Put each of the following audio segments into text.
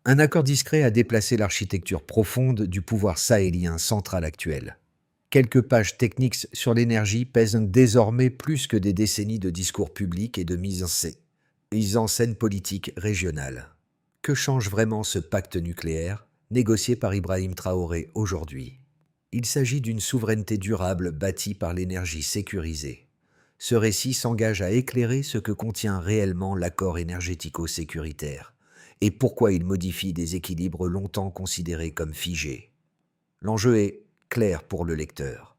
Un accord discret a déplacé l'architecture profonde du pouvoir sahélien central actuel. Quelques pages techniques sur l'énergie pèsent désormais plus que des décennies de discours publics et de mise en scène politique régionale. Que change vraiment ce pacte nucléaire, négocié par Ibrahim Traoré aujourd'hui? Il s'agit d'une souveraineté durable bâtie par l'énergie sécurisée. Ce récit s'engage à éclairer ce que contient réellement l'accord énergético-sécuritaire et pourquoi il modifie des équilibres longtemps considérés comme figés. L'enjeu est clair pour le lecteur.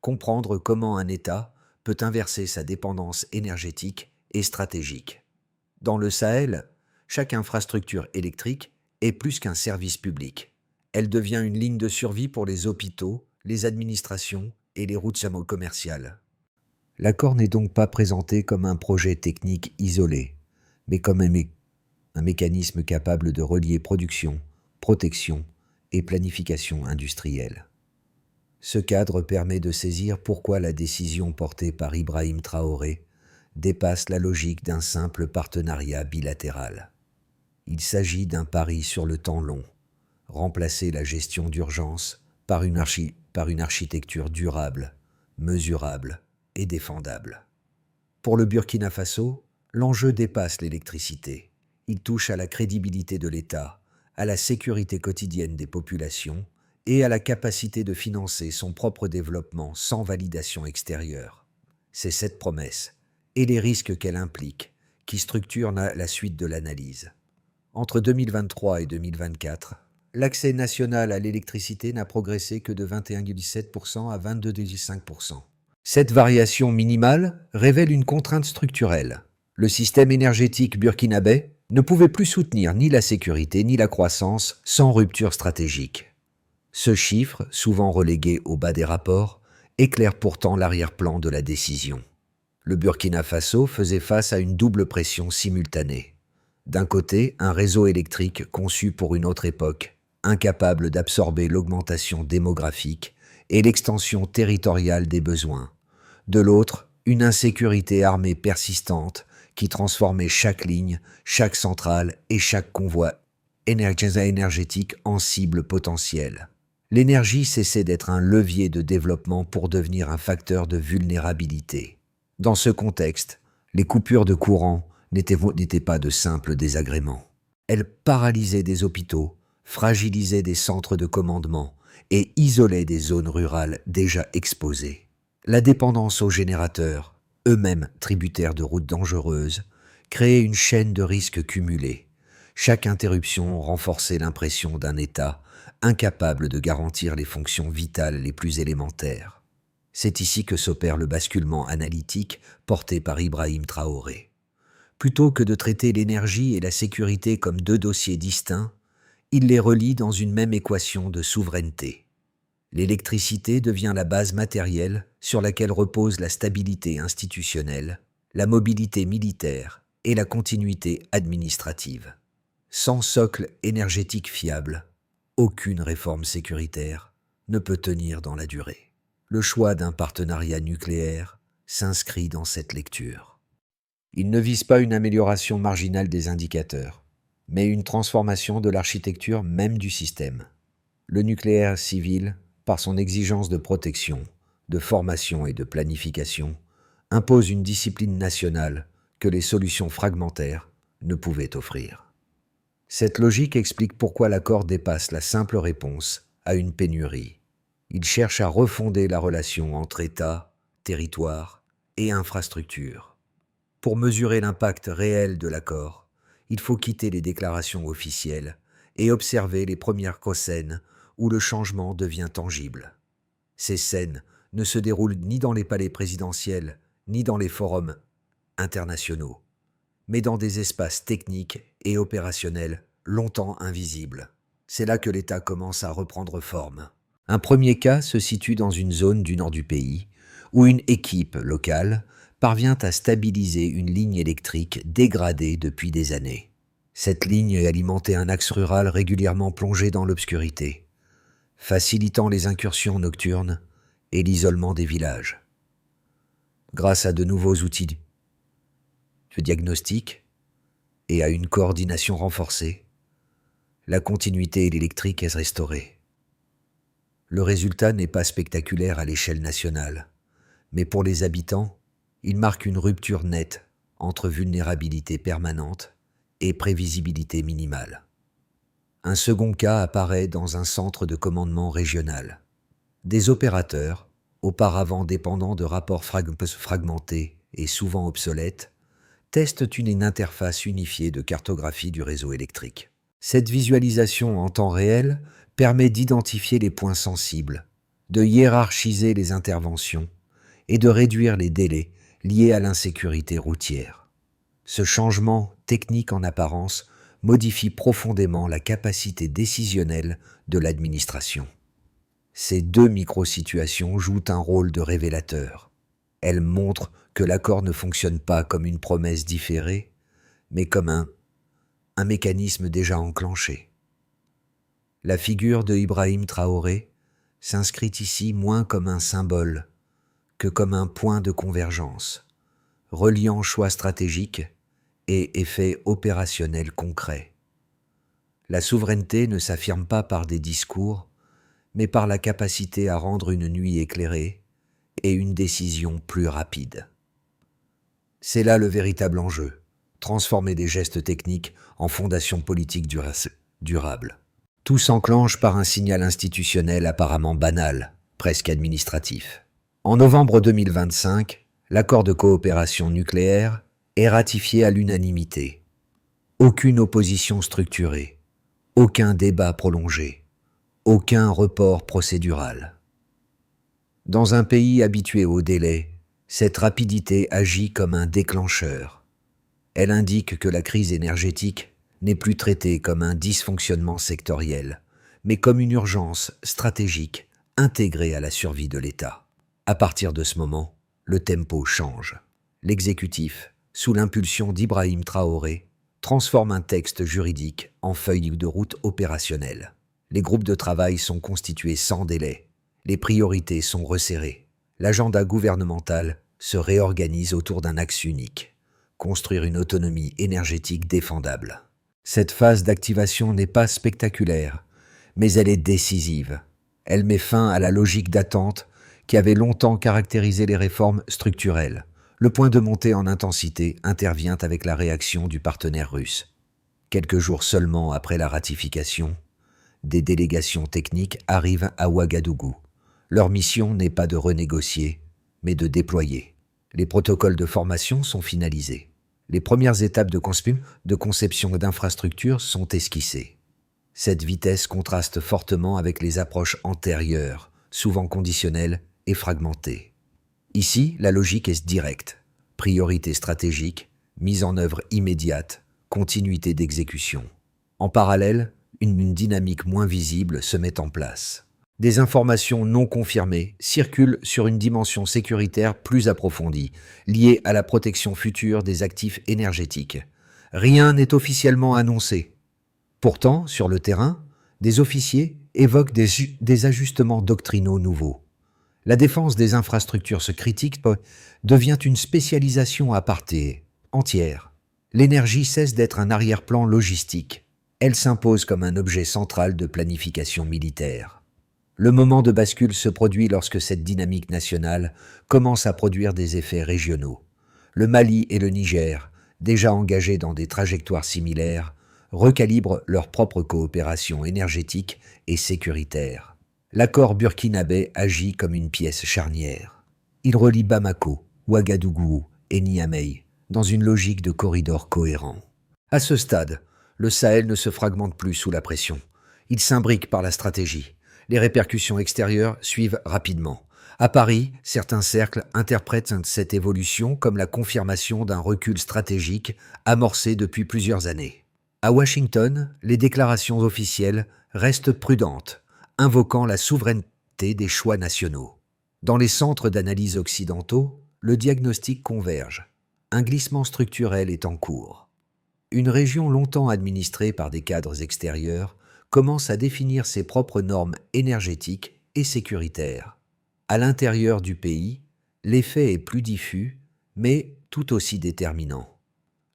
Comprendre comment un État peut inverser sa dépendance énergétique et stratégique. Dans le Sahel, chaque infrastructure électrique est plus qu'un service public. Elle devient une ligne de survie pour les hôpitaux, les administrations et les routes commerciales. L'accord n'est donc pas présenté comme un projet technique isolé, mais comme un mécanisme capable de relier production, protection et planification industrielle. Ce cadre permet de saisir pourquoi la décision portée par Ibrahim Traoré dépasse la logique d'un simple partenariat bilatéral. Il s'agit d'un pari sur le temps long, remplacer la gestion d'urgence par une architecture durable, mesurable et défendable. Pour le Burkina Faso, l'enjeu dépasse l'électricité. Il touche à la crédibilité de l'État, à la sécurité quotidienne des populations et à la capacité de financer son propre développement sans validation extérieure. C'est cette promesse et les risques qu'elle implique qui structurent la suite de l'analyse. Entre 2023 et 2024, l'accès national à l'électricité n'a progressé que de 21,7% à 22,5%. Cette variation minimale révèle une contrainte structurelle. Le système énergétique burkinabé ne pouvait plus soutenir ni la sécurité ni la croissance sans rupture stratégique. Ce chiffre, souvent relégué au bas des rapports, éclaire pourtant l'arrière-plan de la décision. Le Burkina Faso faisait face à une double pression simultanée. D'un côté, un réseau électrique conçu pour une autre époque, incapable d'absorber l'augmentation démographique et l'extension territoriale des besoins. De l'autre, une insécurité armée persistante qui transformait chaque ligne, chaque centrale et chaque convoi énergétique en cible potentielle. L'énergie cessait d'être un levier de développement pour devenir un facteur de vulnérabilité. Dans ce contexte, les coupures de courant n'étaient pas de simples désagréments. Elles paralysaient des hôpitaux, fragilisaient des centres de commandement et isolaient des zones rurales déjà exposées. La dépendance aux générateurs, eux-mêmes tributaires de routes dangereuses, créait une chaîne de risques cumulés. Chaque interruption renforçait l'impression d'un État incapable de garantir les fonctions vitales les plus élémentaires. C'est ici que s'opère le basculement analytique porté par Ibrahim Traoré. Plutôt que de traiter l'énergie et la sécurité comme deux dossiers distincts, il les relie dans une même équation de souveraineté. L'électricité devient la base matérielle sur laquelle repose la stabilité institutionnelle, la mobilité militaire et la continuité administrative. Sans socle énergétique fiable, aucune réforme sécuritaire ne peut tenir dans la durée. Le choix d'un partenariat nucléaire s'inscrit dans cette lecture. Il ne vise pas une amélioration marginale des indicateurs, mais une transformation de l'architecture même du système. Le nucléaire civil, par son exigence de protection, de formation et de planification, impose une discipline nationale que les solutions fragmentaires ne pouvaient offrir. Cette logique explique pourquoi l'accord dépasse la simple réponse à une pénurie. Il cherche à refonder la relation entre État, territoire et infrastructure. Pour mesurer l'impact réel de l'accord, il faut quitter les déclarations officielles et observer les premières scènes où le changement devient tangible. Ces scènes ne se déroulent ni dans les palais présidentiels, ni dans les forums internationaux, mais dans des espaces techniques et opérationnels longtemps invisibles. C'est là que l'État commence à reprendre forme. Un premier cas se situe dans une zone du nord du pays, où une équipe locale parvient à stabiliser une ligne électrique dégradée depuis des années. Cette ligne alimentait un axe rural régulièrement plongé dans l'obscurité, facilitant les incursions nocturnes et l'isolement des villages. Grâce à de nouveaux outils de diagnostic et à une coordination renforcée, La continuité électrique est restaurée. Le résultat n'est pas spectaculaire à l'échelle nationale, mais pour les habitants, il marque une rupture nette entre vulnérabilité permanente et prévisibilité minimale. Un second cas apparaît dans un centre de commandement régional. Des opérateurs, auparavant dépendants de rapports fragmentés et souvent obsolètes, testent une interface unifiée de cartographie du réseau électrique. Cette visualisation en temps réel permet d'identifier les points sensibles, de hiérarchiser les interventions et de réduire les délais liés à l'insécurité routière. Ce changement technique en apparence modifie profondément la capacité décisionnelle de l'administration. Ces deux micro-situations jouent un rôle de révélateur. Elles montrent que l'accord ne fonctionne pas comme une promesse différée, mais comme un mécanisme déjà enclenché. La figure de Ibrahim Traoré s'inscrit ici moins comme un symbole que comme un point de convergence, reliant choix stratégiques et effets opérationnels concrets. La souveraineté ne s'affirme pas par des discours, mais par la capacité à rendre une nuit éclairée et une décision plus rapide. C'est là le véritable enjeu, transformer des gestes techniques en fondation politique durable. Tout s'enclenche par un signal institutionnel apparemment banal, presque administratif. En novembre 2025, l'accord de coopération nucléaire est ratifié à l'unanimité. Aucune opposition structurée, aucun débat prolongé, aucun report procédural. Dans un pays habitué au délai, cette rapidité agit comme un déclencheur. Elle indique que la crise énergétique n'est plus traitée comme un dysfonctionnement sectoriel, mais comme une urgence stratégique intégrée à la survie de l'État. À partir de ce moment, le tempo change. L'exécutif, sous l'impulsion d'Ibrahim Traoré, transforme un texte juridique en feuille de route opérationnelle. Les groupes de travail sont constitués sans délai. Les priorités sont resserrées. L'agenda gouvernemental se réorganise autour d'un axe unique: construire une autonomie énergétique défendable. Cette phase d'activation n'est pas spectaculaire, mais elle est décisive. Elle met fin à la logique d'attente qui avait longtemps caractérisé les réformes structurelles. Le point de montée en intensité intervient avec la réaction du partenaire russe. Quelques jours seulement après la ratification, des délégations techniques arrivent à Ouagadougou. Leur mission n'est pas de renégocier, mais de déployer. Les protocoles de formation sont finalisés. Les premières étapes de conception d'infrastructures sont esquissées. Cette vitesse contraste fortement avec les approches antérieures, souvent conditionnelles et fragmentées. Ici, la logique est directe. Priorité stratégique, mise en œuvre immédiate, continuité d'exécution. En parallèle, une dynamique moins visible se met en place. Des informations non confirmées circulent sur une dimension sécuritaire plus approfondie, liée à la protection future des actifs énergétiques. Rien n'est officiellement annoncé. Pourtant, sur le terrain, des officiers évoquent des ajustements doctrinaux nouveaux. La défense des infrastructures critiques devient une spécialisation à part entière. L'énergie cesse d'être un arrière-plan logistique. Elle s'impose comme un objet central de planification militaire. Le moment de bascule se produit lorsque cette dynamique nationale commence à produire des effets régionaux. Le Mali et le Niger, déjà engagés dans des trajectoires similaires, recalibrent leur propre coopération énergétique et sécuritaire. L'accord burkinabé agit comme une pièce charnière. Il relie Bamako, Ouagadougou et Niamey dans une logique de corridor cohérent. À ce stade, le Sahel ne se fragmente plus sous la pression. Il s'imbrique par la stratégie. Les répercussions extérieures suivent rapidement. À Paris, certains cercles interprètent cette évolution comme la confirmation d'un recul stratégique amorcé depuis plusieurs années. À Washington, les déclarations officielles restent prudentes, invoquant la souveraineté des choix nationaux. Dans les centres d'analyse occidentaux, le diagnostic converge. Un glissement structurel est en cours. Une région longtemps administrée par des cadres extérieurs commence à définir ses propres normes énergétiques et sécuritaires. À l'intérieur du pays, l'effet est plus diffus, mais tout aussi déterminant.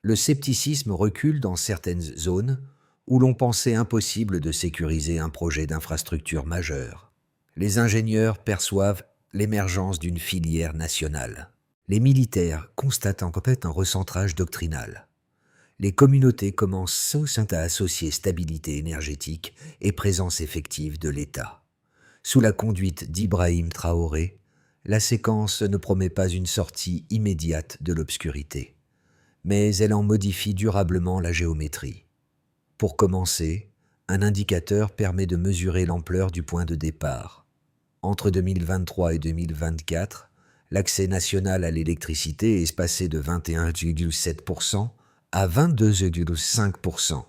Le scepticisme recule dans certaines zones où l'on pensait impossible de sécuriser un projet d'infrastructure majeur. Les ingénieurs perçoivent l'émergence d'une filière nationale. Les militaires constatent en fait un recentrage doctrinal. Les communautés commencent à associer stabilité énergétique et présence effective de l'État. Sous la conduite d'Ibrahim Traoré, la séquence ne promet pas une sortie immédiate de l'obscurité, mais elle en modifie durablement la géométrie. Pour commencer, un indicateur permet de mesurer l'ampleur du point de départ. Entre 2023 et 2024, l'accès national à l'électricité est passé de 21,7% à 22,5%.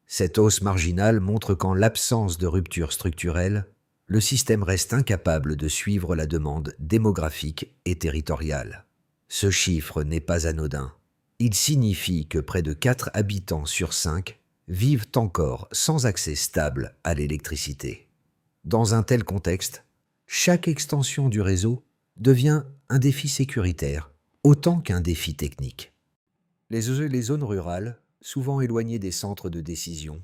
Cette hausse marginale montre qu'en l'absence de rupture structurelle, le système reste incapable de suivre la demande démographique et territoriale. Ce chiffre n'est pas anodin. Il signifie que près de 4 habitants sur 5 vivent encore sans accès stable à l'électricité. Dans un tel contexte, chaque extension du réseau devient un défi sécuritaire autant qu'un défi technique. Les zones rurales, souvent éloignées des centres de décision,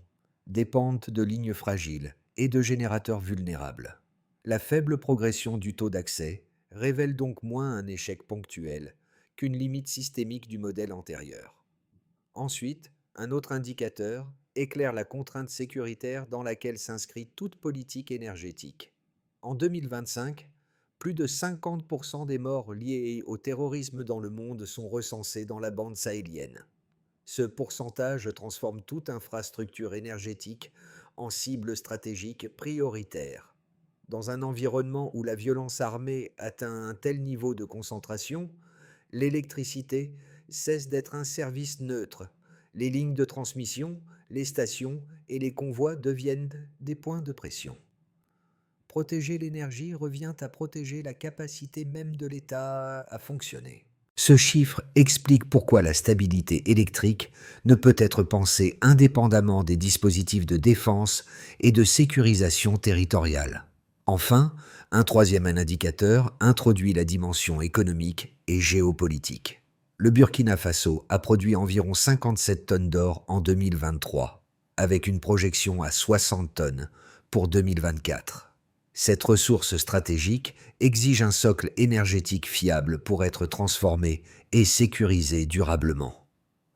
dépendent de lignes fragiles et de générateurs vulnérables. La faible progression du taux d'accès révèle donc moins un échec ponctuel qu'une limite systémique du modèle antérieur. Ensuite, un autre indicateur éclaire la contrainte sécuritaire dans laquelle s'inscrit toute politique énergétique. En 2025, plus de 50% des morts liées au terrorisme dans le monde sont recensés dans la bande sahélienne. Ce pourcentage transforme toute infrastructure énergétique en cible stratégique prioritaire. Dans un environnement où la violence armée atteint un tel niveau de concentration, l'électricité cesse d'être un service neutre. Les lignes de transmission, les stations et les convois deviennent des points de pression. Protéger l'énergie revient à protéger la capacité même de l'État à fonctionner. Ce chiffre explique pourquoi la stabilité électrique ne peut être pensée indépendamment des dispositifs de défense et de sécurisation territoriale. Enfin, un troisième indicateur introduit la dimension économique et géopolitique. Le Burkina Faso a produit environ 57 tonnes d'or en 2023, avec une projection à 60 tonnes pour 2024. Cette ressource stratégique exige un socle énergétique fiable pour être transformé et sécurisé durablement.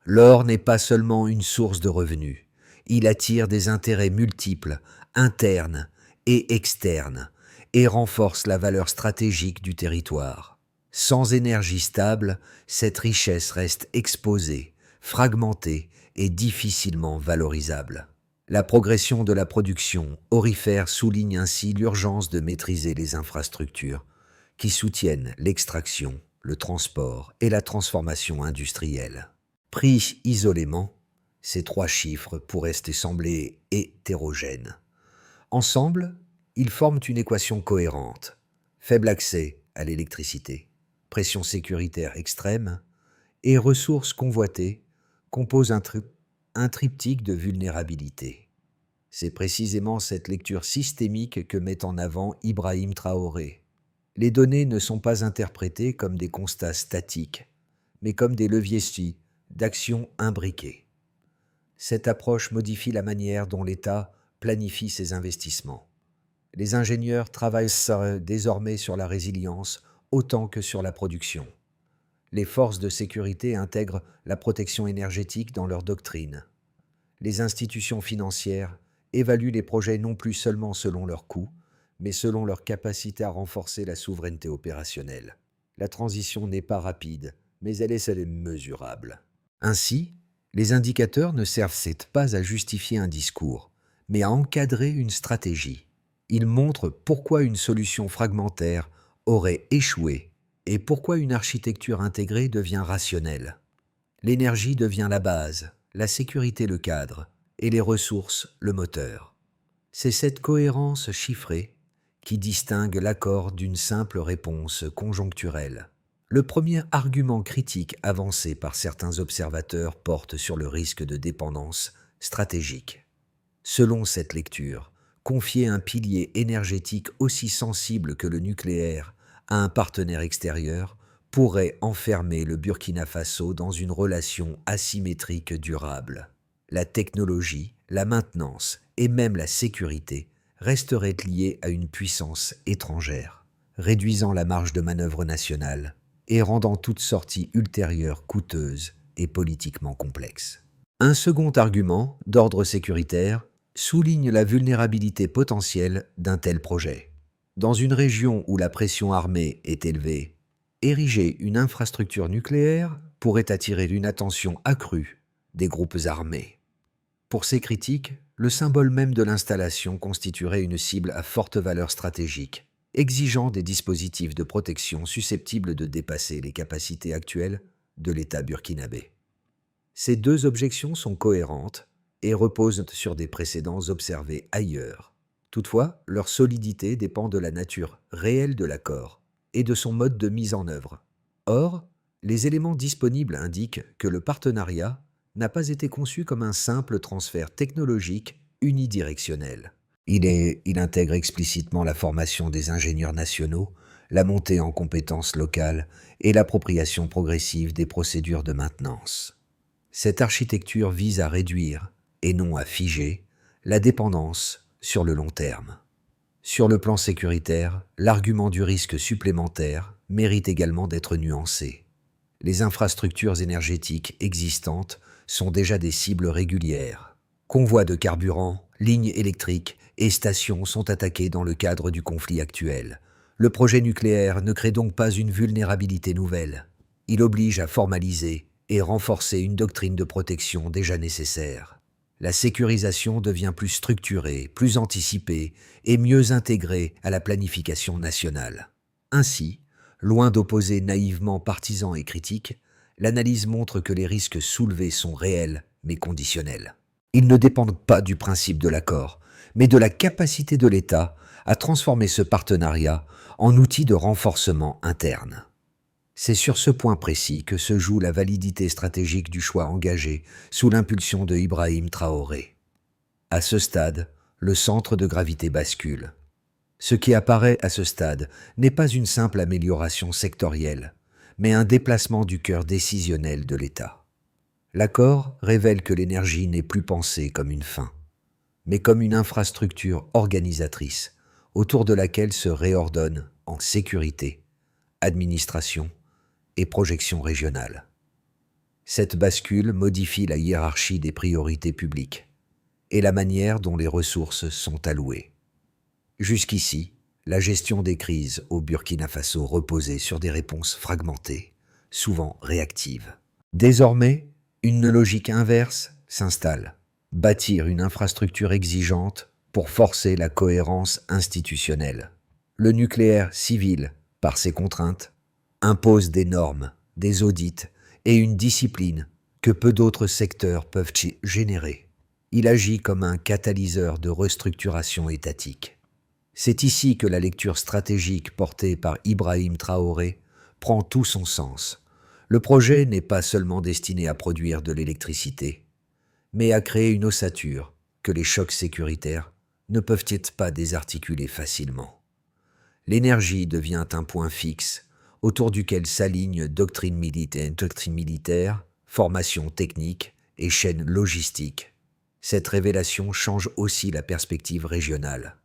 L'or n'est pas seulement une source de revenus, il attire des intérêts multiples, internes et externes, et renforce la valeur stratégique du territoire. Sans énergie stable, cette richesse reste exposée, fragmentée et difficilement valorisable. La progression de la production aurifère souligne ainsi l'urgence de maîtriser les infrastructures qui soutiennent l'extraction, le transport et la transformation industrielle. Pris isolément, ces trois chiffres pourraient sembler hétérogènes. Ensemble, ils forment une équation cohérente. Faible accès à l'électricité, pression sécuritaire extrême et ressources convoitées composent un triptyque de vulnérabilité. C'est précisément cette lecture systémique que met en avant Ibrahim Traoré. Les données ne sont pas interprétées comme des constats statiques, mais comme des leviers d'action imbriqués. Cette approche modifie la manière dont l'État planifie ses investissements. Les ingénieurs travaillent désormais sur la résilience autant que sur la production. Les forces de sécurité intègrent la protection énergétique dans leur doctrine. Les institutions financières évaluent les projets non plus seulement selon leurs coûts, mais selon leur capacité à renforcer la souveraineté opérationnelle. La transition n'est pas rapide, mais elle est mesurable. Ainsi, les indicateurs ne servent pas à justifier un discours, mais à encadrer une stratégie. Ils montrent pourquoi une solution fragmentaire aurait échoué et pourquoi une architecture intégrée devient rationnelle. L'énergie devient la base, la sécurité le cadre, et les ressources le moteur. C'est cette cohérence chiffrée qui distingue l'accord d'une simple réponse conjoncturelle. Le premier argument critique avancé par certains observateurs porte sur le risque de dépendance stratégique. Selon cette lecture, confier un pilier énergétique aussi sensible que le nucléaire à un partenaire extérieur pourrait enfermer le Burkina Faso dans une relation asymétrique durable. La technologie la maintenance et même la sécurité resteraient liées à une puissance étrangère, réduisant la marge de manœuvre nationale et rendant toute sortie ultérieure coûteuse et politiquement complexe. Un second argument, d'ordre sécuritaire, souligne la vulnérabilité potentielle d'un tel projet. Dans une région où la pression armée est élevée, ériger une infrastructure nucléaire pourrait attirer une attention accrue des groupes armés. Pour ces critiques, le symbole même de l'installation constituerait une cible à forte valeur stratégique, exigeant des dispositifs de protection susceptibles de dépasser les capacités actuelles de l'État burkinabé. Ces deux objections sont cohérentes et reposent sur des précédents observés ailleurs. Toutefois, leur solidité dépend de la nature réelle de l'accord et de son mode de mise en œuvre. Or, les éléments disponibles indiquent que le partenariat n'a pas été conçu comme un simple transfert technologique unidirectionnel. Il intègre explicitement la formation des ingénieurs nationaux, la montée en compétences locales et l'appropriation progressive des procédures de maintenance. Cette architecture vise à réduire, et non à figer, la dépendance sur le long terme. Sur le plan sécuritaire, l'argument du risque supplémentaire mérite également d'être nuancé. Les infrastructures énergétiques existantes sont déjà des cibles régulières. Convois de carburant, lignes électriques et stations sont attaqués dans le cadre du conflit actuel. Le projet nucléaire ne crée donc pas une vulnérabilité nouvelle. Il oblige à formaliser et renforcer une doctrine de protection déjà nécessaire. La sécurisation devient plus structurée, plus anticipée et mieux intégrée à la planification nationale. Ainsi, loin d'opposer naïvement partisans et critiques, l'analyse montre que les risques soulevés sont réels mais conditionnels. Ils ne dépendent pas du principe de l'accord, mais de la capacité de l'État à transformer ce partenariat en outil de renforcement interne. C'est sur ce point précis que se joue la validité stratégique du choix engagé sous l'impulsion de Ibrahim Traoré. À ce stade, le centre de gravité bascule. Ce qui apparaît à ce stade n'est pas une simple amélioration sectorielle, mais un déplacement du cœur décisionnel de l'État. L'accord révèle que l'énergie n'est plus pensée comme une fin, mais comme une infrastructure organisatrice autour de laquelle se réordonnent en sécurité, administration et projection régionale. Cette bascule modifie la hiérarchie des priorités publiques et la manière dont les ressources sont allouées. Jusqu'ici, la gestion des crises au Burkina Faso reposait sur des réponses fragmentées, souvent réactives. Désormais, une logique inverse s'installe. Bâtir une infrastructure exigeante pour forcer la cohérence institutionnelle. Le nucléaire civil, par ses contraintes, impose des normes, des audits et une discipline que peu d'autres secteurs peuvent générer. Il agit comme un catalyseur de restructuration étatique. C'est ici que la lecture stratégique portée par Ibrahim Traoré prend tout son sens. Le projet n'est pas seulement destiné à produire de l'électricité, mais à créer une ossature que les chocs sécuritaires ne peuvent pas désarticuler facilement. L'énergie devient un point fixe autour duquel s'alignent doctrine militaire, formation technique et chaîne logistique. Cette révélation change aussi la perspective régionale.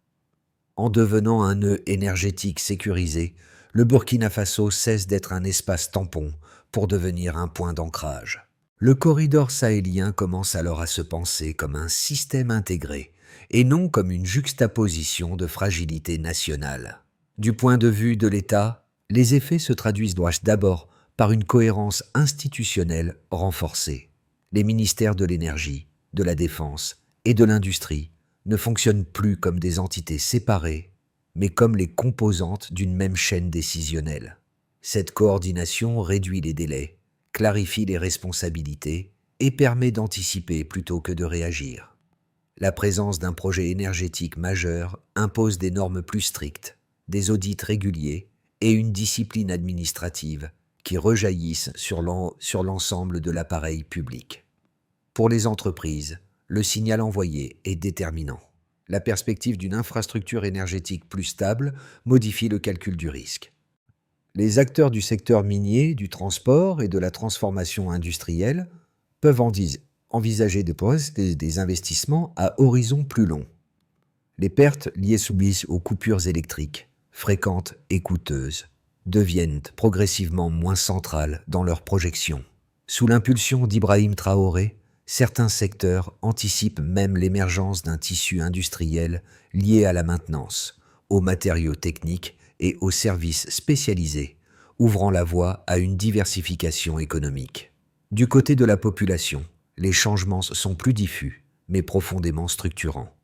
En devenant un nœud énergétique sécurisé, le Burkina Faso cesse d'être un espace tampon pour devenir un point d'ancrage. Le corridor sahélien commence alors à se penser comme un système intégré et non comme une juxtaposition de fragilité nationale. Du point de vue de l'État, les effets se traduisent d'abord par une cohérence institutionnelle renforcée. Les ministères de l'énergie, de la défense et de l'industrie ne fonctionnent plus comme des entités séparées, mais comme les composantes d'une même chaîne décisionnelle. Cette coordination réduit les délais, clarifie les responsabilités et permet d'anticiper plutôt que de réagir. La présence d'un projet énergétique majeur impose des normes plus strictes, des audits réguliers et une discipline administrative qui rejaillissent sur l'ensemble de l'appareil public. Pour les entreprises, le signal envoyé est déterminant. La perspective d'une infrastructure énergétique plus stable modifie le calcul du risque. Les acteurs du secteur minier, du transport et de la transformation industrielle peuvent envisager des investissements à horizon plus long. Les pertes liées aux coupures électriques, fréquentes et coûteuses, deviennent progressivement moins centrales dans leurs projections. Sous l'impulsion d'Ibrahim Traoré, certains secteurs anticipent même l'émergence d'un tissu industriel lié à la maintenance, aux matériaux techniques et aux services spécialisés, ouvrant la voie à une diversification économique. Du côté de la population, les changements sont plus diffus, mais profondément structurants.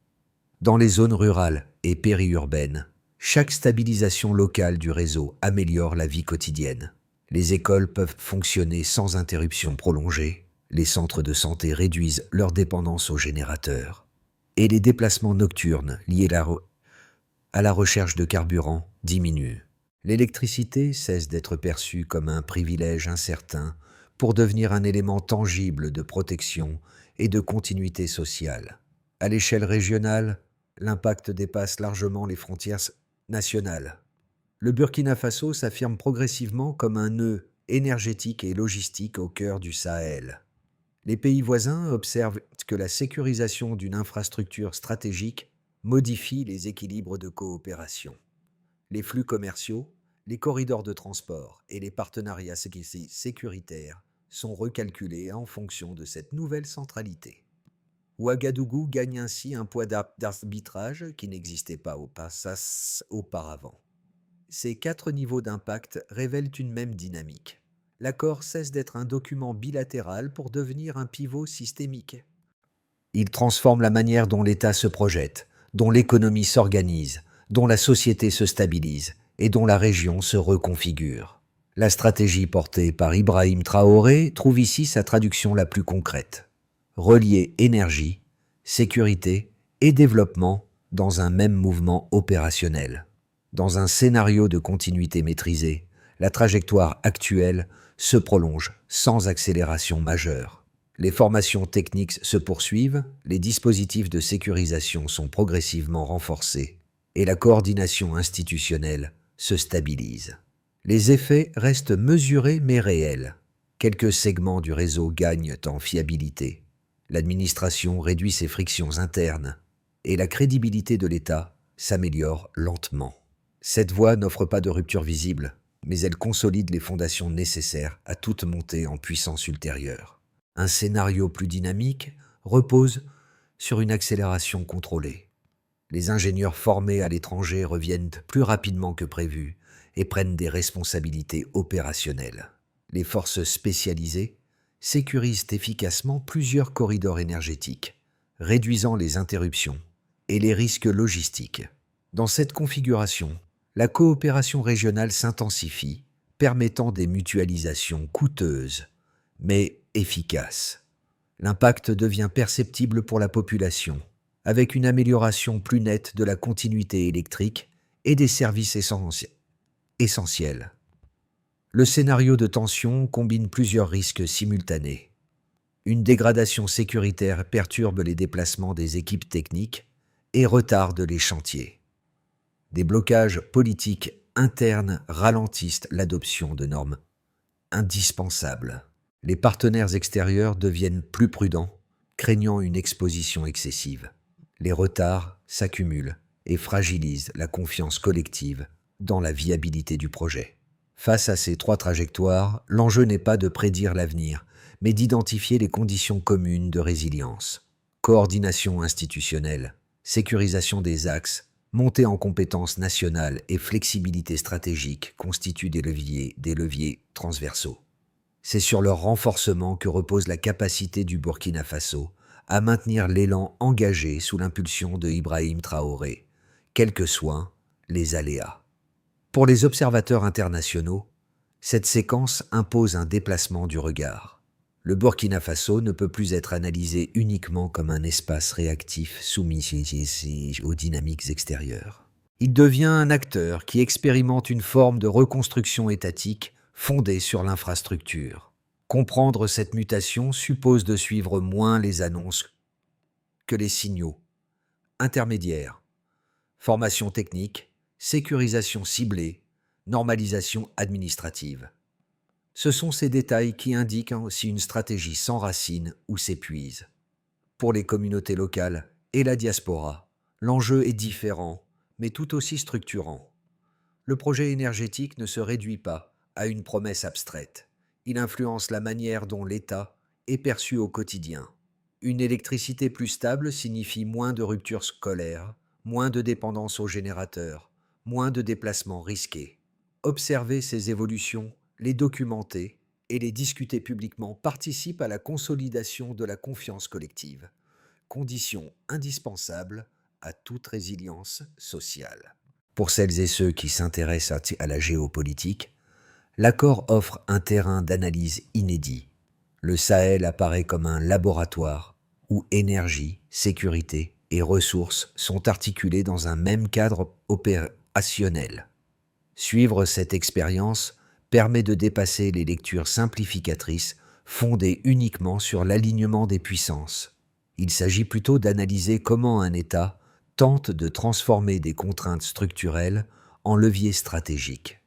Dans les zones rurales et périurbaines, chaque stabilisation locale du réseau améliore la vie quotidienne. Les écoles peuvent fonctionner sans interruption prolongée, les centres de santé réduisent leur dépendance aux générateurs, et les déplacements nocturnes liés à la recherche de carburant diminuent. L'électricité cesse d'être perçue comme un privilège incertain pour devenir un élément tangible de protection et de continuité sociale. À l'échelle régionale, l'impact dépasse largement les frontières nationales. Le Burkina Faso s'affirme progressivement comme un nœud énergétique et logistique au cœur du Sahel. Les pays voisins observent que la sécurisation d'une infrastructure stratégique modifie les équilibres de coopération. Les flux commerciaux, les corridors de transport et les partenariats sécuritaires sont recalculés en fonction de cette nouvelle centralité. Ouagadougou gagne ainsi un poids d'arbitrage qui n'existait pas auparavant. Ces 4 niveaux d'impact révèlent une même dynamique. L'accord cesse d'être un document bilatéral pour devenir un pivot systémique. Il transforme la manière dont l'État se projette, dont l'économie s'organise, dont la société se stabilise et dont la région se reconfigure. La stratégie portée par Ibrahim Traoré trouve ici sa traduction la plus concrète. Relier énergie, sécurité et développement dans un même mouvement opérationnel. Dans un scénario de continuité maîtrisée, la trajectoire actuelle se prolonge sans accélération majeure. Les formations techniques se poursuivent, les dispositifs de sécurisation sont progressivement renforcés et la coordination institutionnelle se stabilise. Les effets restent mesurés mais réels. Quelques segments du réseau gagnent en fiabilité. L'administration réduit ses frictions internes et la crédibilité de l'État s'améliore lentement. Cette voie n'offre pas de rupture visible, mais elle consolide les fondations nécessaires à toute montée en puissance ultérieure. Un scénario plus dynamique repose sur une accélération contrôlée. Les ingénieurs formés à l'étranger reviennent plus rapidement que prévu et prennent des responsabilités opérationnelles. Les forces spécialisées sécurisent efficacement plusieurs corridors énergétiques, réduisant les interruptions et les risques logistiques. Dans cette configuration, la coopération régionale s'intensifie, permettant des mutualisations coûteuses, mais efficaces. L'impact devient perceptible pour la population, avec une amélioration plus nette de la continuité électrique et des services essentiels. Le scénario de tension combine plusieurs risques simultanés. Une dégradation sécuritaire perturbe les déplacements des équipes techniques et retarde les chantiers. Des blocages politiques internes ralentissent l'adoption de normes indispensables. Les partenaires extérieurs deviennent plus prudents, craignant une exposition excessive. Les retards s'accumulent et fragilisent la confiance collective dans la viabilité du projet. Face à ces 3 trajectoires, l'enjeu n'est pas de prédire l'avenir, mais d'identifier les conditions communes de résilience. Coordination institutionnelle, sécurisation des axes, montée en compétences nationales et flexibilité stratégique constituent des leviers transversaux. C'est sur leur renforcement que repose la capacité du Burkina Faso à maintenir l'élan engagé sous l'impulsion de Ibrahim Traoré, quels que soient les aléas. Pour les observateurs internationaux, cette séquence impose un déplacement du regard. Le Burkina Faso ne peut plus être analysé uniquement comme un espace réactif soumis aux dynamiques extérieures. Il devient un acteur qui expérimente une forme de reconstruction étatique fondée sur l'infrastructure. Comprendre cette mutation suppose de suivre moins les annonces que les signaux. Intermédiaires, formation technique, sécurisation ciblée, normalisation administrative. Ce sont ces détails qui indiquent si une stratégie s'enracine ou s'épuise. Pour les communautés locales et la diaspora, l'enjeu est différent, mais tout aussi structurant. Le projet énergétique ne se réduit pas à une promesse abstraite. Il influence la manière dont l'État est perçu au quotidien. Une électricité plus stable signifie moins de ruptures scolaires, moins de dépendance aux générateurs, moins de déplacements risqués. Observer ces évolutions, les documenter et les discuter publiquement participent à la consolidation de la confiance collective, condition indispensable à toute résilience sociale. Pour celles et ceux qui s'intéressent à la géopolitique, l'accord offre un terrain d'analyse inédit. Le Sahel apparaît comme un laboratoire où énergie, sécurité et ressources sont articulées dans un même cadre opérationnel. Suivre cette expérience permet de dépasser les lectures simplificatrices fondées uniquement sur l'alignement des puissances. Il s'agit plutôt d'analyser comment un État tente de transformer des contraintes structurelles en leviers stratégiques.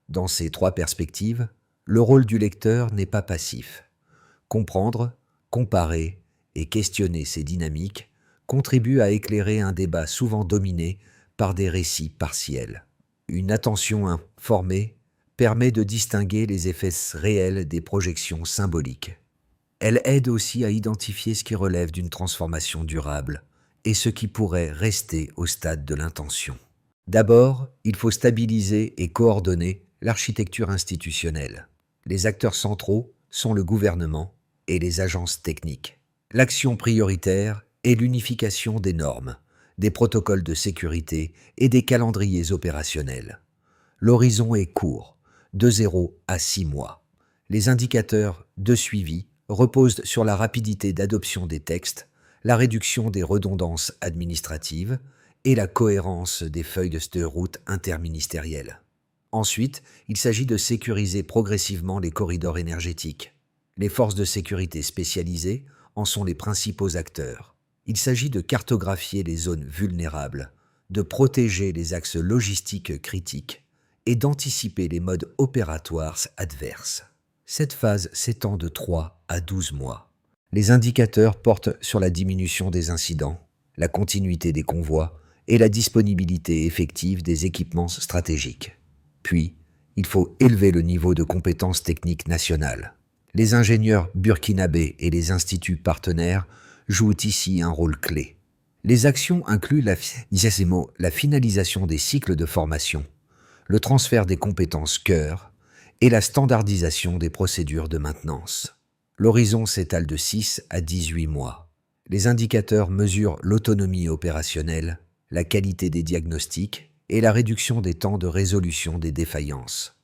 Dans ces trois perspectives, le rôle du lecteur n'est pas passif. Comprendre, comparer et questionner ces dynamiques contribue à éclairer un débat souvent dominé par des récits partiels. Une attention informée permet de distinguer les effets réels des projections symboliques. Elle aide aussi à identifier ce qui relève d'une transformation durable et ce qui pourrait rester au stade de l'intention. D'abord, il faut stabiliser et coordonner l'architecture institutionnelle. Les acteurs centraux sont le gouvernement et les agences techniques. L'action prioritaire est l'unification des normes, des protocoles de sécurité et des calendriers opérationnels. L'horizon est court, de 0 à 6 mois. Les indicateurs de suivi reposent sur la rapidité d'adoption des textes, la réduction des redondances administratives et la cohérence des feuilles de route interministérielles. Ensuite, il s'agit de sécuriser progressivement les corridors énergétiques. Les forces de sécurité spécialisées en sont les principaux acteurs. Il s'agit de cartographier les zones vulnérables, de protéger les axes logistiques critiques et d'anticiper les modes opératoires adverses. Cette phase s'étend de 3 à 12 mois. Les indicateurs portent sur la diminution des incidents, la continuité des convois et la disponibilité effective des équipements stratégiques. Puis, il faut élever le niveau de compétences techniques nationales. Les ingénieurs burkinabés et les instituts partenaires jouent ici un rôle clé. Les actions incluent la finalisation des cycles de formation, le transfert des compétences cœur et la standardisation des procédures de maintenance. L'horizon s'étale de 6 à 18 mois. Les indicateurs mesurent l'autonomie opérationnelle, la qualité des diagnostics et la réduction des temps de résolution des défaillances.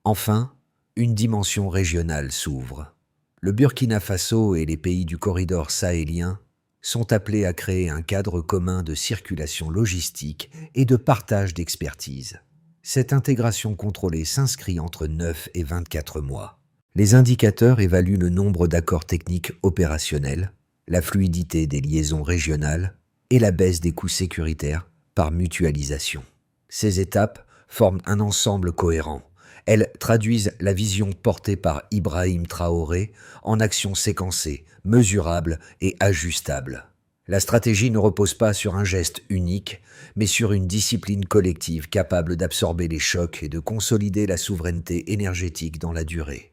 Enfin, une dimension régionale s'ouvre. Le Burkina Faso et les pays du corridor sahélien sont appelés à créer un cadre commun de circulation logistique et de partage d'expertise. Cette intégration contrôlée s'inscrit entre 9 et 24 mois. Les indicateurs évaluent le nombre d'accords techniques opérationnels, la fluidité des liaisons régionales et la baisse des coûts sécuritaires par mutualisation. Ces étapes forment un ensemble cohérent. Elles traduisent la vision portée par Ibrahim Traoré en actions séquencées, mesurables et ajustables. La stratégie ne repose pas sur un geste unique, mais sur une discipline collective capable d'absorber les chocs et de consolider la souveraineté énergétique dans la durée.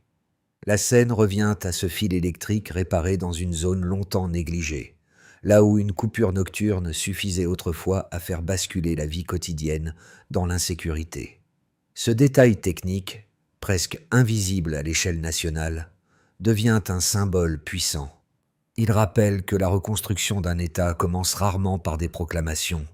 La scène revient à ce fil électrique réparé dans une zone longtemps négligée, là où une coupure nocturne suffisait autrefois à faire basculer la vie quotidienne dans l'insécurité. Ce détail technique, presque invisible à l'échelle nationale, devient un symbole puissant. Il rappelle que la reconstruction d'un État commence rarement par des proclamations,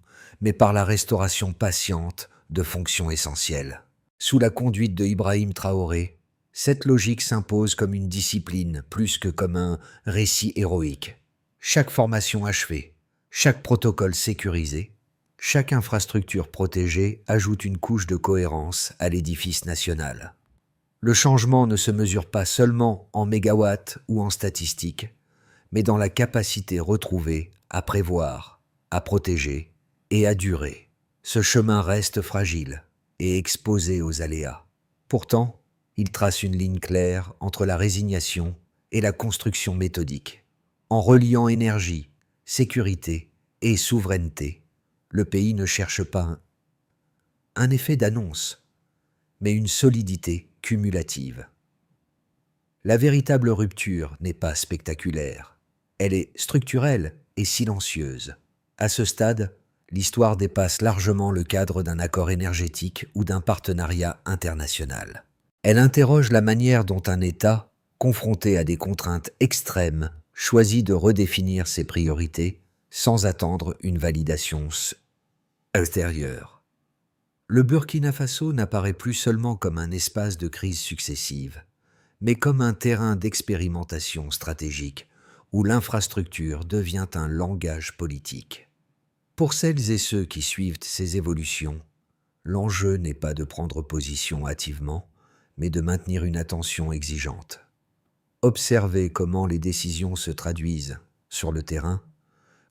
mais par la restauration patiente de fonctions essentielles. Sous la conduite de Ibrahim Traoré, cette logique s'impose comme une discipline plus que comme un récit héroïque. Chaque formation achevée, chaque protocole sécurisé, chaque infrastructure protégée ajoute une couche de cohérence à l'édifice national. Le changement ne se mesure pas seulement en mégawatts ou en statistiques, mais dans la capacité retrouvée à prévoir, à protéger et à durer. Ce chemin reste fragile et exposé aux aléas. Pourtant, Il trace une ligne claire entre la résignation et la construction méthodique. En reliant énergie, sécurité et souveraineté, le pays ne cherche pas un effet d'annonce, mais une solidité cumulative. La véritable rupture n'est pas spectaculaire, elle est structurelle et silencieuse. À ce stade, l'histoire dépasse largement le cadre d'un accord énergétique ou d'un partenariat international. Elle interroge la manière dont un État, confronté à des contraintes extrêmes, choisit de redéfinir ses priorités sans attendre une validation extérieure. Le Burkina Faso n'apparaît plus seulement comme un espace de crises successives, mais comme un terrain d'expérimentation stratégique où l'infrastructure devient un langage politique. Pour celles et ceux qui suivent ces évolutions, l'enjeu n'est pas de prendre position hâtivement, mais de maintenir une attention exigeante. Observer comment les décisions se traduisent sur le terrain,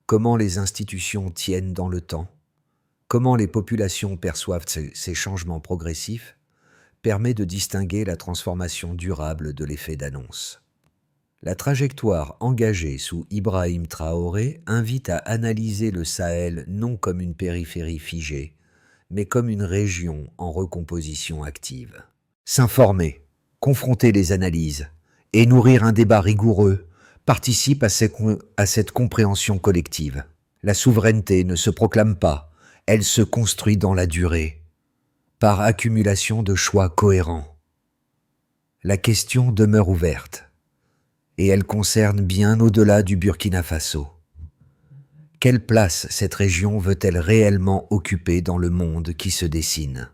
comment les institutions tiennent dans le temps, comment les populations perçoivent ces changements progressifs, permet de distinguer la transformation durable de l'effet d'annonce. La trajectoire engagée sous Ibrahim Traoré invite à analyser le Sahel non comme une périphérie figée, mais comme une région en recomposition active. S'informer, confronter les analyses et nourrir un débat rigoureux participe à cette compréhension collective. La souveraineté ne se proclame pas, elle se construit dans la durée, par accumulation de choix cohérents. La question demeure ouverte, et elle concerne bien au-delà du Burkina Faso. Quelle place cette région veut-elle réellement occuper dans le monde qui se dessine ?